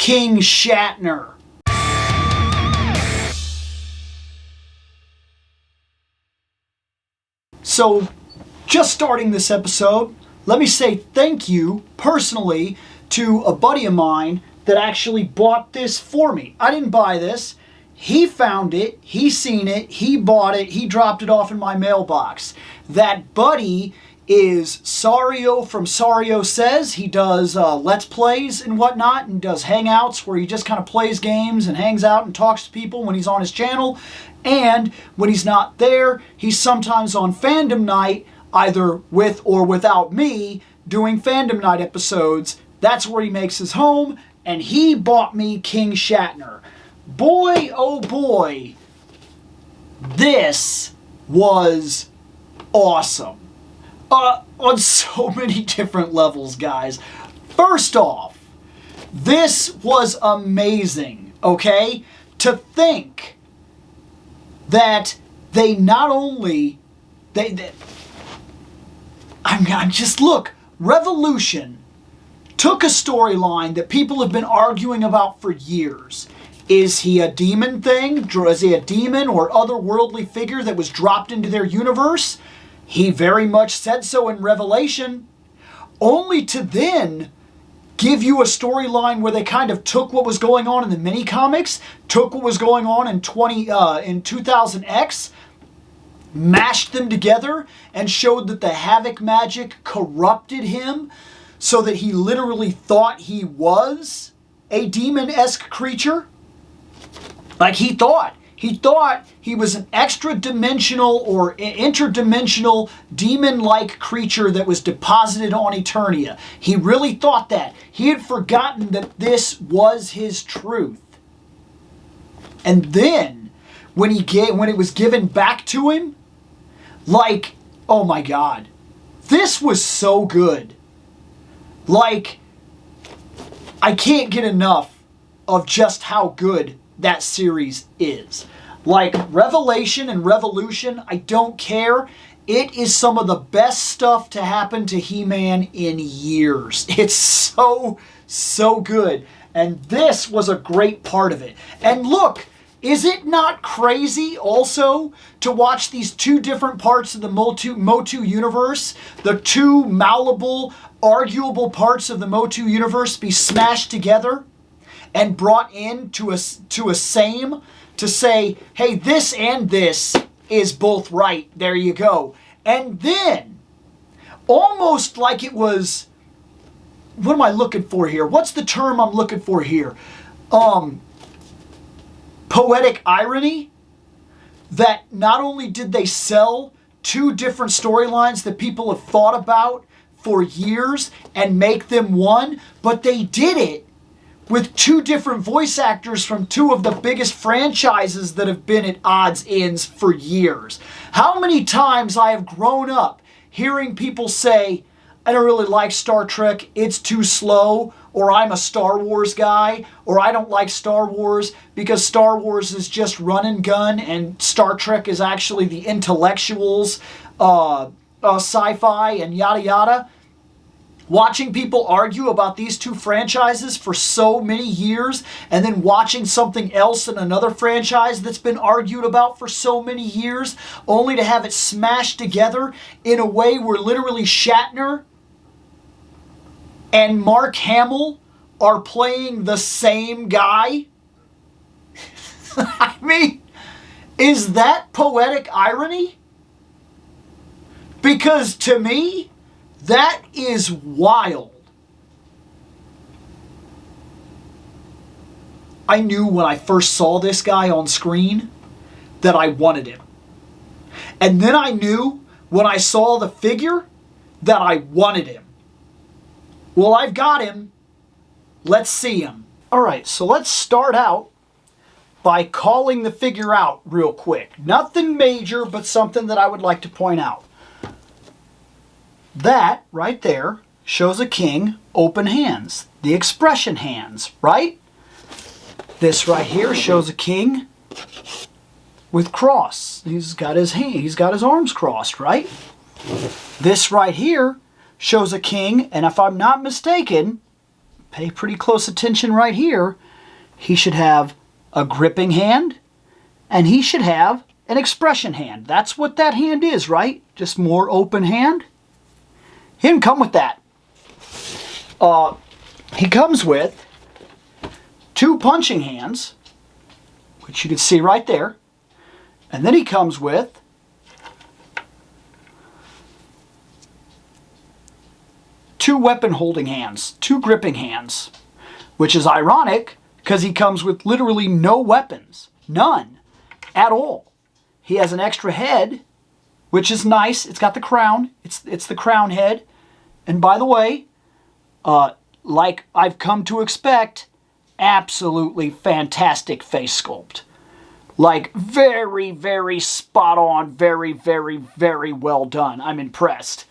King Shatner. So, just starting this episode, let me say thank you, personally, to a buddy of mine that actually bought this for me. I didn't buy this. He found it, he seen it, he bought it, he dropped it off in my mailbox. That buddy is Sario from Sario Says. He does Let's Plays and whatnot, and does hangouts where he just kind of plays games and hangs out and talks to people when he's on his channel. And when he's not there, he's sometimes on Fandom Night, either with or without me, doing Fandom Night episodes. That's where he makes his home, and he bought me King Shatner. Boy, oh boy, this was awesome. On so many different levels, guys. First off, this was amazing, okay? To think that they not only, I'm just, look, Revolution took a storyline that people have been arguing about for years. Is he a demon thing? Is he a demon or otherworldly figure that was dropped into their universe? He very much said so in Revelation, only to then give you a storyline where they kind of took what was going on in the mini-comics, took what was going on in 2000X, mashed them together, and showed that the Havoc magic corrupted him so that he literally thought he was a demon-esque creature. Like he thought he was an extra-dimensional or interdimensional demon-like creature that was deposited on Eternia. He really thought that. He had forgotten that this was his truth. And then, when it was given back to him, like, oh my God, this was so good. Like, I can't get enough of just how good that series is. Like Revelation and Revolution, I don't care. It is some of the best stuff to happen to He-Man in years. It's so good. And this was a great part of it. And look, is it not crazy also to watch these two different parts of the Motu universe, the two malleable, arguable parts of the Motu universe be smashed together and brought in to a same to say, hey, this and this is both right. There you go. And then, almost like it was, what am I looking for here? What's the term I'm looking for here? Poetic irony, that not only did they sell two different storylines that people have thought about for years and make them one, but they did it with two different voice actors from two of the biggest franchises that have been at odds ends for years. How many times I have grown up hearing people say, I don't really like Star Trek, it's too slow, or I'm a Star Wars guy, or I don't like Star Wars because Star Wars is just run and gun and Star Trek is actually the intellectuals, sci-fi and yada yada. Watching people argue about these two franchises for so many years, and then watching something else in another franchise that's been argued about for so many years, only to have it smashed together in a way where literally Shatner and Mark Hamill are playing the same guy. I mean, is that poetic irony? Because to me, that is wild. I knew when I first saw this guy on screen that I wanted him. And then I knew when I saw the figure that I wanted him. Well, I've got him. Let's see him. Alright, so let's start out by calling the figure out real quick. Nothing major, but something that I would like to point out. That, right there, shows a king, open hands. The expression hands, right? This right here shows a king with cross. He's got his arms crossed, right? This right here shows a king, and if I'm not mistaken, pay pretty close attention right here, he should have a gripping hand, and he should have an expression hand. That's what that hand is, right? Just more open hand. He didn't come with that. He comes with 2 punching hands, which you can see right there. And then he comes with two weapon holding hands, 2 gripping hands, which is ironic because he comes with literally no weapons, none at all. He has an extra head, which is nice. It's got the crown. It's the crown head. And by the way, like I've come to expect, absolutely fantastic face sculpt. Like very, very spot on, very, very, very well done. I'm impressed.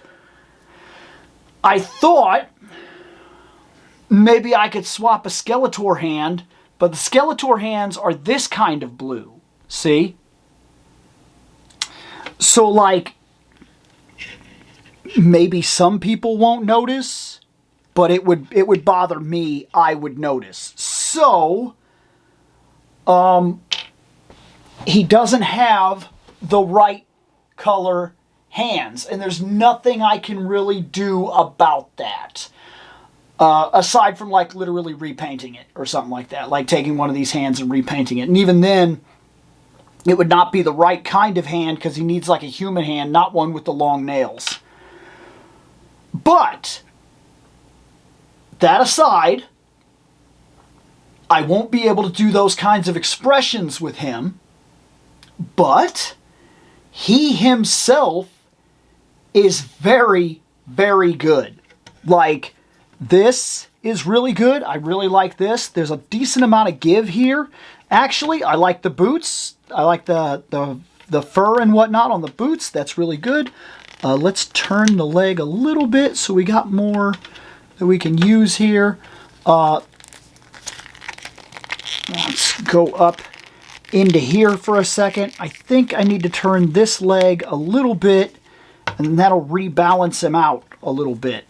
I thought maybe I could swap a Skeletor hand, but the Skeletor hands are this kind of blue. See? So like, maybe some people won't notice, but it would bother me. I would notice. So, he doesn't have the right color hands, and there's nothing I can really do about that. Aside from like literally repainting it or something like that, like taking one of these hands and repainting it. And even then, it would not be the right kind of hand because he needs like a human hand, not one with the long nails. But, that aside, I won't be able to do those kinds of expressions with him, but he himself is very, very good. Like, this is really good. I really like this. There's a decent amount of give here. Actually, I like the boots. I like the fur and whatnot on the boots. That's really good. Let's turn the leg a little bit so we got more that we can use here. Let's go up into here for a second. I think I need to turn this leg a little bit, and that'll rebalance him out a little bit.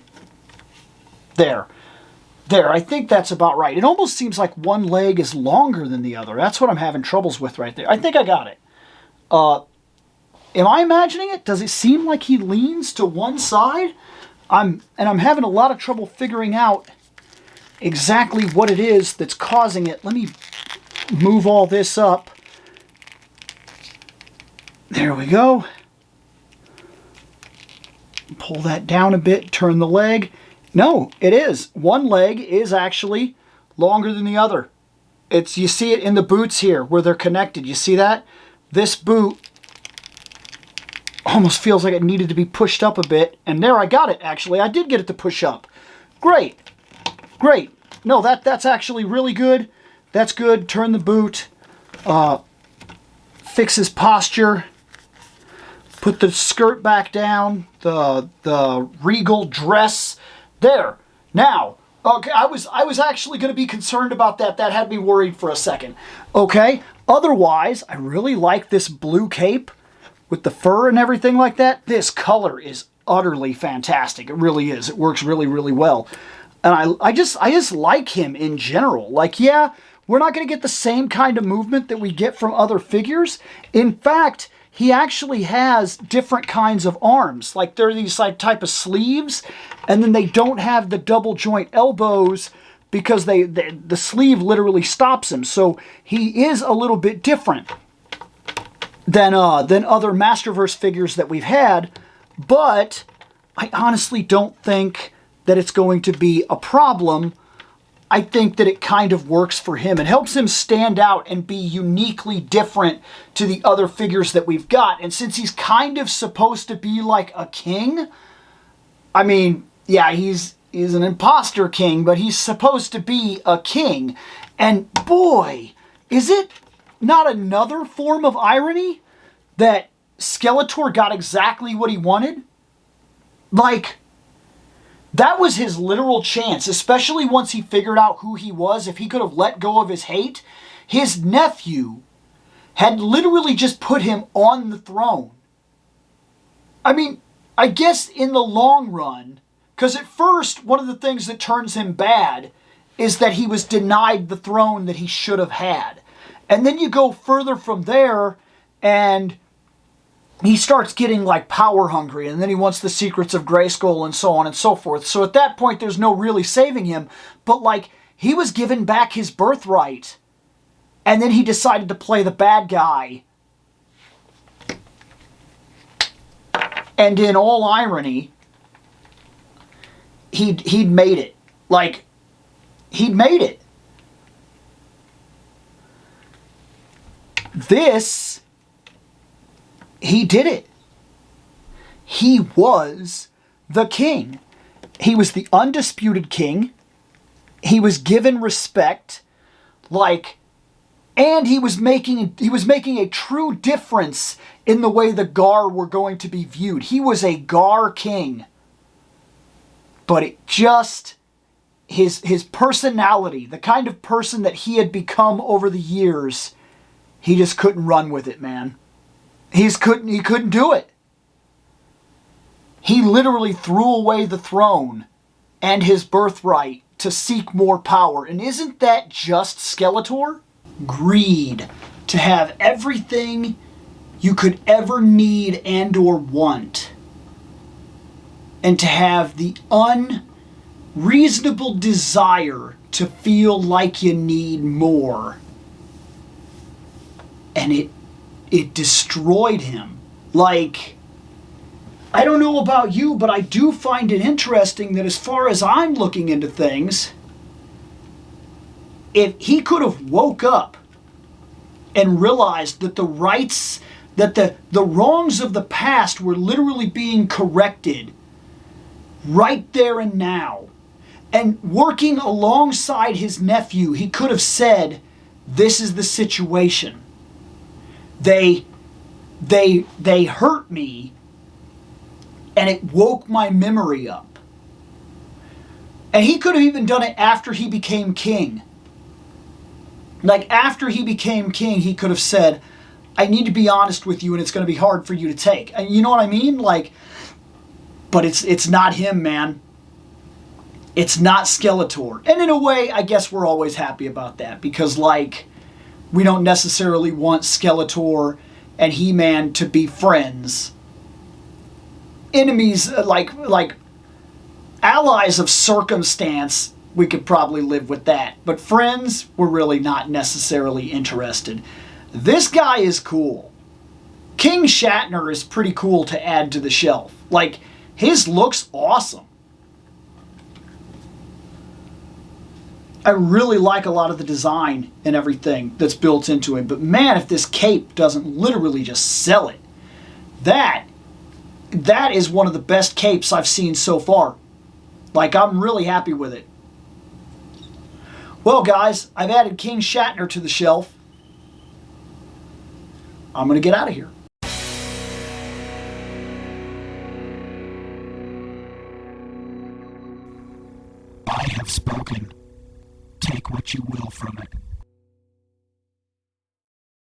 There. There, I think that's about right. It almost seems like one leg is longer than the other. That's what I'm having troubles with right there. I think I got it. Am I imagining it? Does it seem like he leans to one side? I'm having a lot of trouble figuring out exactly what it is that's causing it. Let me move all this up. There we go. Pull that down a bit, turn the leg. No, it is. One leg is actually longer than the other. You see it in the boots here where they're connected. You see that? This boot almost feels like it needed to be pushed up a bit. And there, I got it, actually. I did get it to push up. Great. Great. No, that's actually really good. That's good. Turn the boot. Fix his posture. Put the skirt back down. The regal dress. There. Now, okay, I was actually going to be concerned about that. That had me worried for a second. Okay. Otherwise, I really like this blue cape with the fur and everything like that. This color is utterly fantastic. It really is. It works really, really well. And I just like him in general. Like, yeah, we're not going to get the same kind of movement that we get from other figures. In fact, he actually has different kinds of arms. Like, there are these like type of sleeves, and then they don't have the double joint elbows because the sleeve literally stops him. So he is a little bit different than other Masterverse figures that we've had. But I honestly don't think that it's going to be a problem. I think that it kind of works for him. It helps him stand out and be uniquely different to the other figures that we've got. And since he's kind of supposed to be like a king, I mean, yeah, he's an imposter king, but he's supposed to be a king. And boy, is it not another form of irony that Skeletor got exactly what he wanted? Like, that was his literal chance, especially once he figured out who he was. If he could have let go of his hate, his nephew had literally just put him on the throne. I mean, I guess in the long run, because at first, one of the things that turns him bad is that he was denied the throne that he should have had. And then you go further from there, and he starts getting like power hungry, and then he wants the secrets of Grayskull and so on and so forth. So at that point, there's no really saving him. But like, he was given back his birthright, and then he decided to play the bad guy. And in all irony, he'd made it. Like, he'd made it. This, he did it. He was the king. He was the undisputed king. He was given respect. Like, and he was making a true difference in the way the Gar were going to be viewed. He was a Gar king. But it just, his personality, the kind of person that he had become over the years, he just couldn't run with it, man. He couldn't do it. He literally threw away the throne and his birthright to seek more power. And isn't that just Skeletor? Greed. To have everything you could ever need and or want. And to have the unreasonable desire to feel like you need more. And it destroyed him. Like, I don't know about you, but I do find it interesting that as far as I'm looking into things, if he could have woke up and realized that the rights, that the wrongs of the past were literally being corrected right there and now, and working alongside his nephew, he could have said, this is the situation. They hurt me, and it woke my memory up. And he could have even done it after he became king. Like, after he became king, he could have said, I need to be honest with you, and it's going to be hard for you to take. And you know what I mean? Like, but it's not him, man. It's not Skeletor. And in a way, I guess we're always happy about that, because, like, we don't necessarily want Skeletor and He-Man to be friends. Enemies, like allies of circumstance, we could probably live with that. But friends, we're really not necessarily interested. This guy is cool. King Shatner is pretty cool to add to the shelf. Like, his looks awesome. I really like a lot of the design and everything that's built into him. But man, if this cape doesn't literally just sell it, that is one of the best capes I've seen so far. Like, I'm really happy with it. Well, guys, I've added King Shatner to the shelf. I'm going to get out of here. I have spoken. Take what you will from it.